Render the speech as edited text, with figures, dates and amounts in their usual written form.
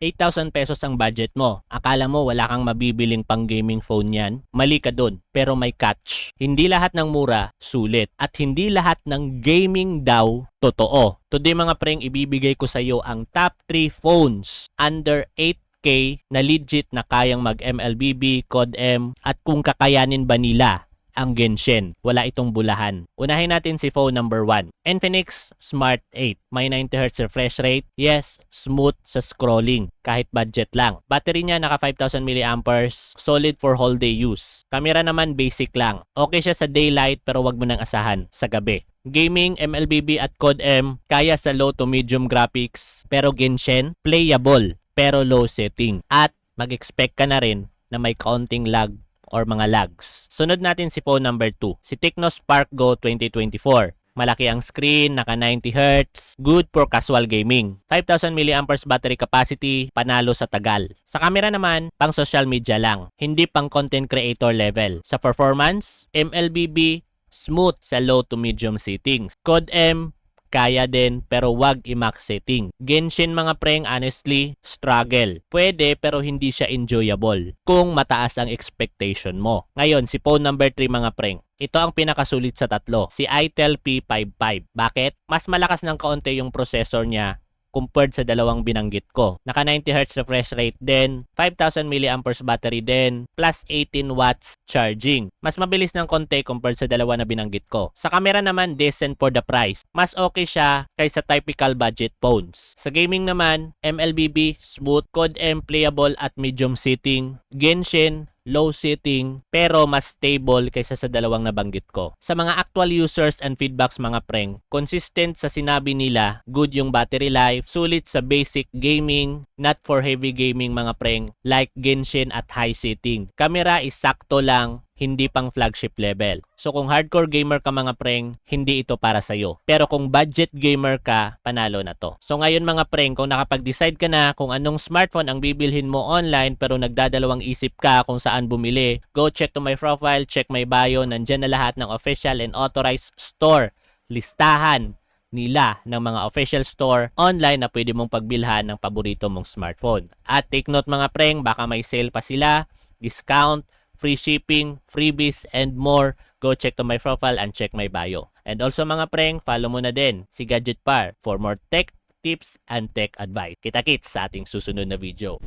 8,000 pesos ang budget mo. Akala mo wala kang mabibiling pang gaming phone yan? Mali ka dun, pero may catch. Hindi lahat ng mura, sulit. At hindi lahat ng gaming daw, totoo. Today mga preng, ibibigay ko sa iyo ang top 3 phones under 8K na legit na kayang mag-MLBB, COD-M, at kung kakayanin ba nila ang Genshin. Wala itong bulahan. Unahin natin si phone number 1. Infinix Smart 8. May 90Hz refresh rate. Yes, smooth sa scrolling. Kahit budget lang. Battery niya naka 5,000 mAh. Solid for whole day use. Camera naman basic lang. Okay siya sa daylight pero wag mo nang asahan sa gabi. Gaming, MLBB at COD-M, kaya sa low to medium graphics. Pero Genshin, playable pero low setting. At mag-expect ka na rin na may kaunting lag or mga lags. Sunod natin si phone number 2, si Tecno Spark Go 2024. Malaki ang screen, naka 90Hz, good for casual gaming. 5,000 mAh battery capacity, panalo sa tagal. Sa camera naman, pang social media lang, hindi pang content creator level. Sa performance, MLBB, smooth sa low to medium settings. COD-M, kaya din pero wag i-max setting. Genshin mga preng, honestly, struggle. Pwede pero hindi siya enjoyable kung mataas ang expectation mo. Ngayon, si phone number 3 mga preng. Ito ang pinakasulit sa tatlo, si Itel P55. Bakit? Mas malakas ng kaunti yung processor niya compared sa dalawang binanggit ko. Naka 90Hz refresh rate din, 5,000 mAh battery din, plus 18 watts charging. Mas mabilis ng konti compared sa dalawa na binanggit ko. Sa camera naman, decent for the price. Mas okay siya kaysa typical budget phones. Sa gaming naman, MLBB, smooth, COD-M playable at medium setting, Genshin, low setting, pero mas stable kaysa sa dalawang nabanggit ko. Sa mga actual users and feedbacks mga preng, consistent sa sinabi nila, good yung battery life, sulit sa basic gaming, not for heavy gaming mga preng, like Genshin at high setting. Camera is sakto lang, hindi pang flagship level. So kung hardcore gamer ka mga preng, hindi ito para sa'yo. Pero kung budget gamer ka, panalo na to. So ngayon mga preng, kung nakapag-decide ka na kung anong smartphone ang bibilhin mo online pero nagdadalawang isip ka kung saan bumili, go check to my profile, check my bio, nandyan na lahat ng official and authorized store. Listahan nila ng mga official store online na pwede mong pagbilhan ng paborito mong smartphone. At take note mga preng, baka may sale pa sila, discount, free shipping, freebies, and more. Go check to my profile and check my bio. And also mga preng, follow mo na din si Gadget Par for more tech tips and tech advice. Kita-kits sa ating susunod na video.